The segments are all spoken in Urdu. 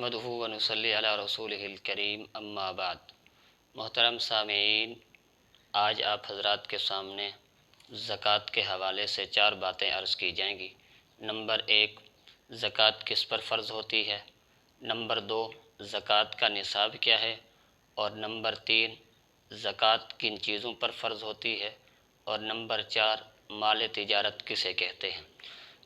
نحمدہ ونصلی علی رسولہ الکریم اما بعد۔ محترم سامعین، آج آپ حضرات کے سامنے زکوٰۃ کے حوالے سے 4 باتیں عرض کی جائیں گی۔ نمبر 1، زکوٰۃ کس پر فرض ہوتی ہے۔ نمبر 2، زکوٰۃ کا نصاب کیا ہے۔ اور نمبر 3، زکوٰۃ کن چیزوں پر فرض ہوتی ہے۔ اور نمبر 4، مال تجارت کسے کہتے ہیں۔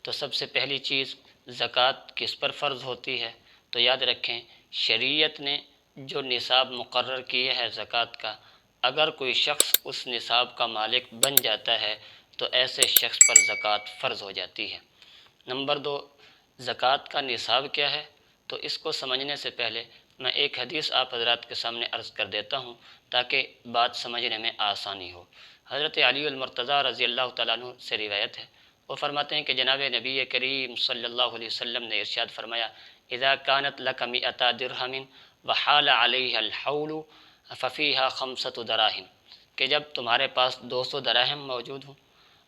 تو سب سے پہلی چیز، زکوٰۃ کس پر فرض ہوتی ہے۔ تو یاد رکھیں، شریعت نے جو نصاب مقرر کیا ہے زکوٰۃ کا، اگر کوئی شخص اس نصاب کا مالک بن جاتا ہے تو ایسے شخص پر زکوٰۃ فرض ہو جاتی ہے۔ نمبر 2، زکوٰۃ کا نصاب کیا ہے۔ تو اس کو سمجھنے سے پہلے میں ایک حدیث آپ حضرات کے سامنے عرض کر دیتا ہوں تاکہ بات سمجھنے میں آسانی ہو۔ حضرت علی المرتضیٰ رضی اللہ تعالیٰ عنہ سے روایت ہے، وہ فرماتے ہیں کہ جناب نبی کریم صلی اللہ علیہ وسلم نے ارشاد فرمایا، اذا كانت لك 100 درہم وحال علیہ الحول ففیہا 5 دراہم، کہ جب تمہارے پاس 200 دراہم موجود ہوں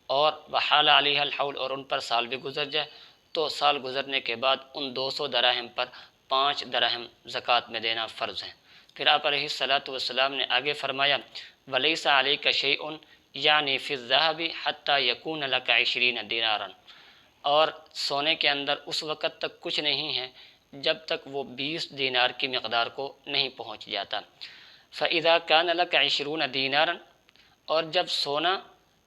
اور وحال علیہ الحول، اور ان پر سال بھی گزر جائے، تو سال گزرنے کے بعد ان 200 دراہم پر 5 دراہم زکوٰۃ میں دینا فرض ہے۔ پھر آپ علیہ الصلاۃ والسلام نے آگے فرمایا، ولیس علیک شیء یعنی فی الذہب حتی یکون لک 20 دینارا، اور سونے کے اندر اس وقت تک کچھ نہیں ہے جب تک وہ 20 دینار کی مقدار کو نہیں پہنچ جاتا۔ فَإِذَا كَانَ لَكَ 20 دینارا، اور جب سونا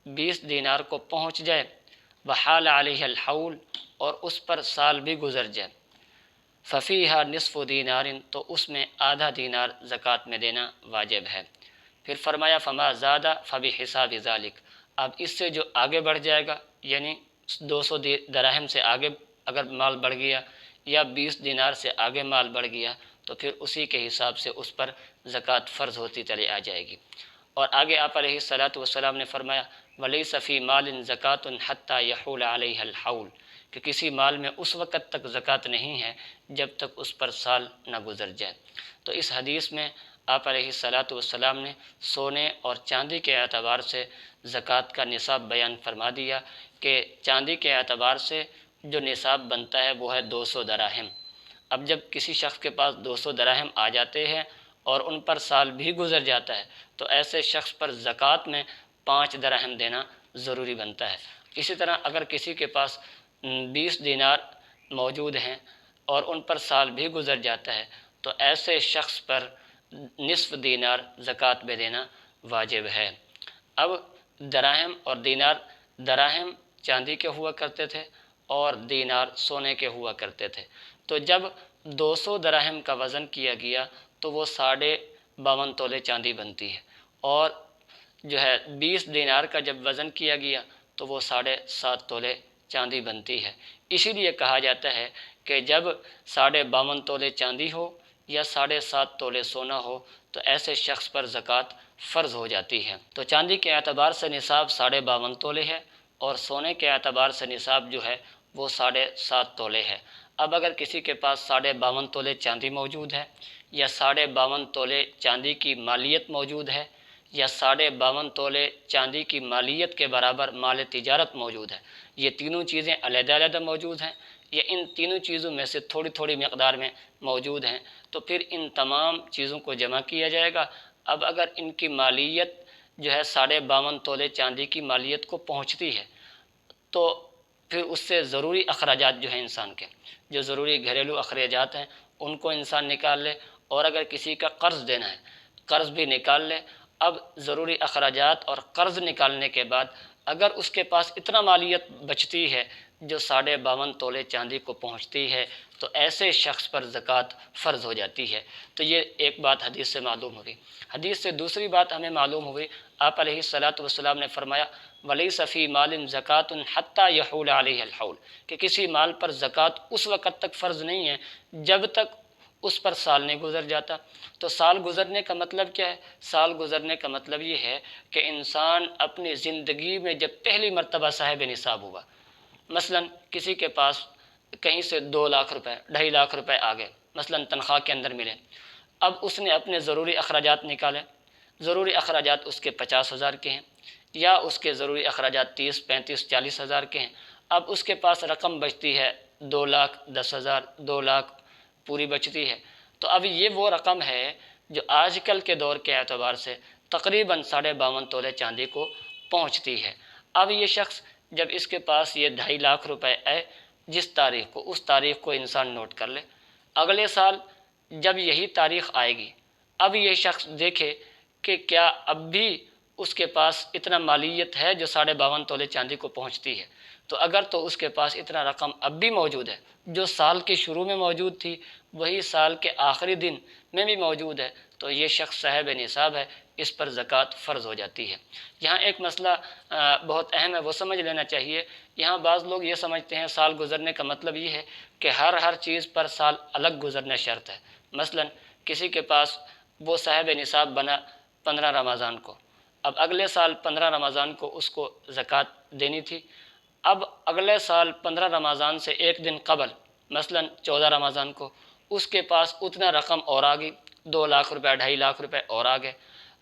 20 دینار کو پہنچ جائے، وحال علیہ الحول، اور اس پر سال بھی گزر جائے، ففیہا نصف دینار، تو اس میں آدھا دینار زکوٰۃ میں دینا واجب ہے۔ پھر فرمایا، فما زادہ فبحساب ذالک، اب اس سے جو آگے بڑھ جائے گا، یعنی 200 دراہم سے آگے اگر مال بڑھ گیا یا 20 دینار سے آگے مال بڑھ گیا تو پھر اسی کے حساب سے اس پر زکوٰۃ فرض ہوتی چلی آ جائے گی۔ اور آگے آپ علیہ الصلاۃ والسلام نے فرمایا، ولیس فی مال زکوٰۃ حتی یحول علیہ الحول، کہ کسی مال میں اس وقت تک زکوٰۃ نہیں ہے جب تک اس پر سال نہ گزر جائے۔ تو اس حدیث میں آپ علیہ الصلاۃ والسلام نے سونے اور چاندی کے اعتبار سے زکوٰۃ کا نصاب بیان فرما دیا کہ چاندی کے اعتبار سے جو نصاب بنتا ہے وہ ہے 200 دراہم۔ اب جب کسی شخص کے پاس 200 دراہم آ جاتے ہیں اور ان پر سال بھی گزر جاتا ہے تو ایسے شخص پر زکوٰۃ میں 5 دراہم دینا ضروری بنتا ہے۔ اسی طرح اگر کسی کے پاس 20 دینار موجود ہیں اور ان پر سال بھی گزر جاتا ہے تو ایسے شخص پر نصف دینار زکوٰۃ میں دینا واجب ہے۔ اب دراہم اور دینار، دراہم چاندی کے ہوا کرتے تھے اور دینار سونے کے ہوا کرتے تھے، تو جب 200 دراہم کا وزن کیا گیا تو وہ 52.5 تولے چاندی بنتی ہے، اور جو ہے 20 دینار کا جب وزن کیا گیا تو وہ 7.5 تولے چاندی بنتی ہے۔ اسی لیے کہا جاتا ہے کہ جب 52.5 تولے چاندی ہو یا 7.5 تولے سونا ہو تو ایسے شخص پر زکوٰۃ فرض ہو جاتی ہے۔ تو چاندی کے اعتبار سے نصاب 52.5 تولے ہے اور سونے کے اعتبار سے نصاب جو ہے وہ 7.5 تولے ہے۔ اب اگر کسی کے پاس 52.5 تولے چاندی موجود ہے یا 52.5 تولے چاندی کی مالیت موجود ہے یا 52.5 تولے چاندی کی مالیت کے برابر مال تجارت موجود ہے، یہ تینوں چیزیں علیحدہ علیحدہ موجود ہیں یا ان تینوں چیزوں میں سے تھوڑی تھوڑی مقدار میں موجود ہیں، تو پھر ان تمام چیزوں کو جمع کیا جائے گا۔ اب اگر ان کی مالیت جو ہے 52.5 تولے چاندی کی مالیت کو پہنچتی ہے تو پھر اس سے ضروری اخراجات جو ہیں انسان کے، جو ضروری گھریلو اخراجات ہیں ان کو انسان نکال لے، اور اگر کسی کا قرض دینا ہے قرض بھی نکال لے۔ اب ضروری اخراجات اور قرض نکالنے کے بعد اگر اس کے پاس اتنا مالیت بچتی ہے جو 52.5 تولے چاندی کو پہنچتی ہے تو ایسے شخص پر زکوٰۃ فرض ہو جاتی ہے۔ تو یہ ایک بات حدیث سے معلوم ہوئی۔ حدیث سے دوسری بات ہمیں معلوم ہوئی، آپ علیہ الصلاۃ والسلام نے فرمایا، ولیس فی مال زکوٰۃ حتی یحول علیہ الحول، کہ کسی مال پر زکوٰۃ اس وقت تک فرض نہیں ہے جب تک اس پر سال نہیں گزر جاتا۔ تو سال گزرنے کا مطلب کیا ہے؟ سال گزرنے کا مطلب یہ ہے کہ انسان اپنی زندگی میں جب پہلی مرتبہ صاحب نصاب ہوا، مثلا کسی کے پاس کہیں سے 2 لاکھ روپے 2.5 لاکھ روپے آ گئے، مثلا تنخواہ کے اندر ملے، اب اس نے اپنے ضروری اخراجات نکالے، ضروری اخراجات اس کے 50,000 کے ہیں یا اس کے ضروری اخراجات 30، 35، 40,000 کے ہیں۔ اب اس کے پاس رقم بچتی ہے 2,10,000، پوری بچتی ہے۔ تو اب یہ وہ رقم ہے جو آج کل کے دور کے اعتبار سے تقریباً 52.5 تولے چاندی کو پہنچتی ہے۔ اب یہ شخص جب اس کے پاس یہ 2.5 لاکھ روپے ہے، جس تاریخ کو، اس تاریخ کو انسان نوٹ کر لے، اگلے سال جب یہی تاریخ آئے گی، اب یہ شخص دیکھے کہ کیا اب بھی اس کے پاس اتنا مالیت ہے جو 52.5 تولے چاندی کو پہنچتی ہے۔ تو اگر تو اس کے پاس اتنا رقم اب بھی موجود ہے، جو سال کے شروع میں موجود تھی وہی سال کے آخری دن میں بھی موجود ہے، تو یہ شخص صاحب نصاب ہے، اس پر زکوٰۃ فرض ہو جاتی ہے۔ یہاں ایک مسئلہ بہت اہم ہے، وہ سمجھ لینا چاہیے۔ یہاں بعض لوگ یہ سمجھتے ہیں سال گزرنے کا مطلب یہ ہے کہ ہر چیز پر سال الگ گزرنا شرط ہے۔ مثلا کسی کے پاس وہ صاحب نصاب بنا 15 رمضان کو، اب اگلے سال 15 رمضان کو اس کو زکوٰۃ دینی تھی، اب اگلے سال 15 رمضان سے ایک دن قبل مثلا 14 رمضان کو اس کے پاس اتنا رقم اور آ گئی، 2 لاکھ روپے 2.5 لاکھ روپے اور آ گئے،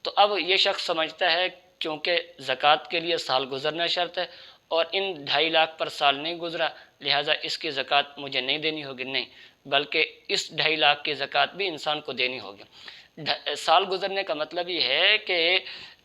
تو اب یہ شخص سمجھتا ہے کیونکہ زکوٰۃ کے لیے سال گزرنا شرط ہے اور ان 2.5 لاکھ پر سال نہیں گزرا، لہٰذا اس کی زکوٰۃ مجھے نہیں دینی ہوگی۔ نہیں، بلکہ اس 2.5 لاکھ کی زکوٰۃ بھی انسان کو دینی ہوگی۔ سال گزرنے کا مطلب یہ ہے کہ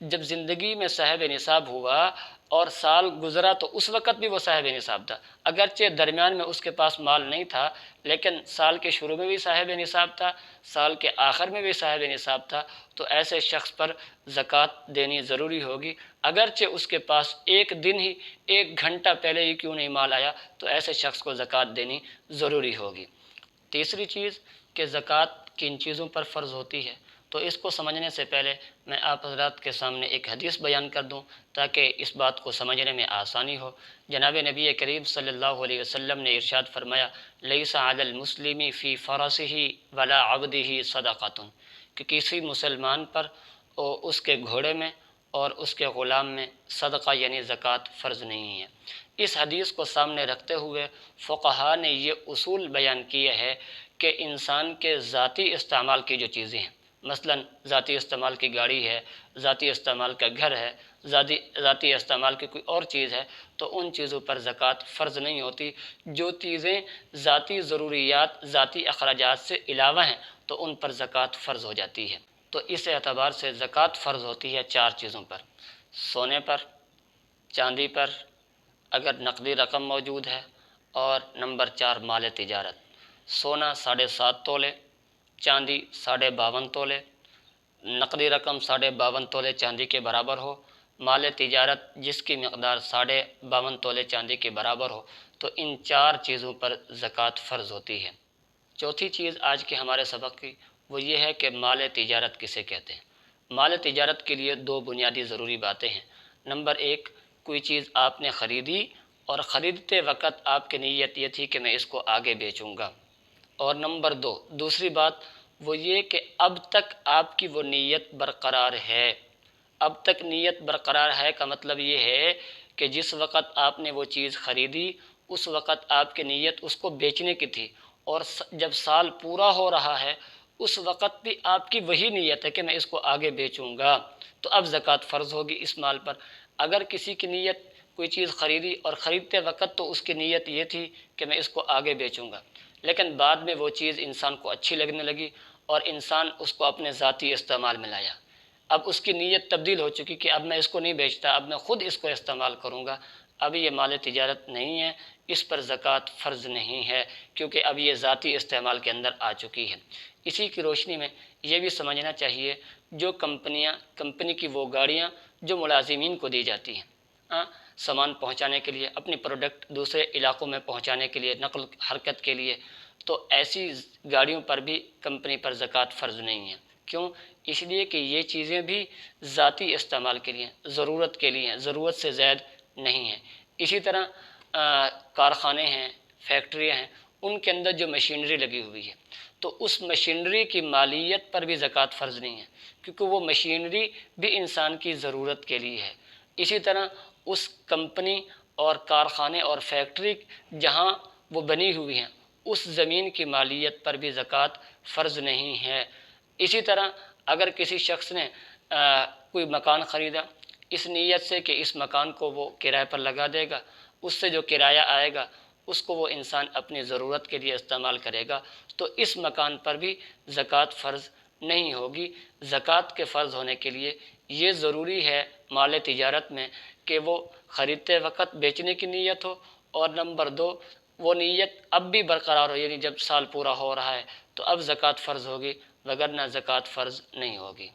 جب زندگی میں صاحب نصاب ہوا اور سال گزرا تو اس وقت بھی وہ صاحب نصاب تھا، اگرچہ درمیان میں اس کے پاس مال نہیں تھا، لیکن سال کے شروع میں بھی صاحب نصاب تھا، سال کے آخر میں بھی صاحب نصاب تھا، تو ایسے شخص پر زکوٰۃ دینی ضروری ہوگی، اگرچہ اس کے پاس ایک دن ہی 1 گھنٹہ پہلے ہی کیوں نہیں مال آیا، تو ایسے شخص کو زکوٰۃ دینی ضروری ہوگی۔ تیسری چیز کہ زکوٰۃ کن چیزوں پر فرض ہوتی ہے، تو اس کو سمجھنے سے پہلے میں آپ حضرات کے سامنے ایک حدیث بیان کر دوں تاکہ اس بات کو سمجھنے میں آسانی ہو۔ جناب نبی کریم صلی اللہ علیہ وسلم نے ارشاد فرمایا، لیس علی المسلم فی فرسہ ولا عبدہ صدقۃ، کہ کسی مسلمان پر اس کے گھوڑے میں اور اس کے غلام میں صدقہ یعنی زکوٰۃ فرض نہیں ہے۔ اس حدیث کو سامنے رکھتے ہوئے فقہا نے یہ اصول بیان کیے ہے کہ انسان کے ذاتی استعمال کی جو چیزیں ہیں، مثلا ذاتی استعمال کی گاڑی ہے، ذاتی استعمال کا گھر ہے، ذاتی استعمال کی کوئی اور چیز ہے، تو ان چیزوں پر زکوٰۃ فرض نہیں ہوتی۔ جو چیزیں ذاتی ضروریات، ذاتی اخراجات سے علاوہ ہیں تو ان پر زکوٰۃ فرض ہو جاتی ہے۔ تو اس اعتبار سے زکوٰۃ فرض ہوتی ہے 4 چیزوں پر: سونے پر، چاندی پر اگر نقدی رقم موجود ہے، اور نمبر 4 مال تجارت۔ سونا 7.5 تولے، چاندی 52.5 تولے، نقدی رقم 52.5 تولے چاندی کے برابر ہو، مال تجارت جس کی مقدار 52.5 تولے چاندی کے برابر ہو، تو ان 4 چیزوں پر زکوٰۃ فرض ہوتی ہے۔ چوتھی چیز آج کے ہمارے سبق کی وہ یہ ہے کہ مال تجارت کسے کہتے ہیں۔ مال تجارت کے لیے 2 بنیادی ضروری باتیں ہیں۔ نمبر 1، کوئی چیز آپ نے خریدی اور خریدتے وقت آپ کی نیت یہ تھی کہ میں اس کو آگے بیچوں گا، اور نمبر 2، دوسری بات وہ یہ کہ اب تک آپ کی وہ نیت برقرار ہے۔ اب تک نیت برقرار ہے کا مطلب یہ ہے کہ جس وقت آپ نے وہ چیز خریدی اس وقت آپ کی نیت اس کو بیچنے کی تھی، اور جب سال پورا ہو رہا ہے اس وقت بھی آپ کی وہی نیت ہے کہ میں اس کو آگے بیچوں گا، تو اب زکوٰۃ فرض ہوگی اس مال پر۔ اگر کسی کی نیت کوئی چیز خریدی اور خریدتے وقت تو اس کی نیت یہ تھی کہ میں اس کو آگے بیچوں گا، لیکن بعد میں وہ چیز انسان کو اچھی لگنے لگی اور انسان اس کو اپنے ذاتی استعمال میں لایا، اب اس کی نیت تبدیل ہو چکی کہ اب میں اس کو نہیں بیچتا، اب میں خود اس کو استعمال کروں گا، اب یہ مال تجارت نہیں ہے، اس پر زکوٰۃ فرض نہیں ہے، کیونکہ اب یہ ذاتی استعمال کے اندر آ چکی ہے۔ اسی کی روشنی میں یہ بھی سمجھنا چاہیے جو کمپنی کی وہ گاڑیاں جو ملازمین کو دی جاتی ہیں سامان پہنچانے کے لیے، اپنی پروڈکٹ دوسرے علاقوں میں پہنچانے کے لیے، نقل حرکت کے لیے، تو ایسی گاڑیوں پر بھی کمپنی پر زکوٰۃ فرض نہیں ہے۔ کیوں؟ اس لیے کہ یہ چیزیں بھی ذاتی استعمال کے لیے، ضرورت کے لیے، ضرورت سے زائد نہیں ہیں۔ اسی طرح کارخانے ہیں، فیکٹریاں ہیں، ان کے اندر جو مشینری لگی ہوئی ہے تو اس مشینری کی مالیت پر بھی زکوٰۃ فرض نہیں ہے، کیونکہ وہ مشینری بھی انسان کی ضرورت کے لیے ہے۔ اسی طرح اس کمپنی اور کارخانے اور فیکٹری جہاں وہ بنی ہوئی ہیں اس زمین کی مالیت پر بھی زکوٰۃ فرض نہیں ہے۔ اسی طرح اگر کسی شخص نے کوئی مکان خریدا اس نیت سے کہ اس مکان کو وہ کرائے پر لگا دے گا، اس سے جو کرایہ آئے گا اس کو وہ انسان اپنی ضرورت کے لیے استعمال کرے گا تو اس مکان پر بھی زکوٰۃ فرض نہیں ہوگی۔ زکوٰۃ کے فرض ہونے کے لیے یہ ضروری ہے مال تجارت میں کہ وہ خریدتے وقت بیچنے کی نیت ہو، اور نمبر دو وہ نیت اب بھی برقرار ہو، یعنی جب سال پورا ہو رہا ہے تو اب زکوٰۃ فرض ہوگی، وگرنہ زکوٰۃ فرض نہیں ہوگی۔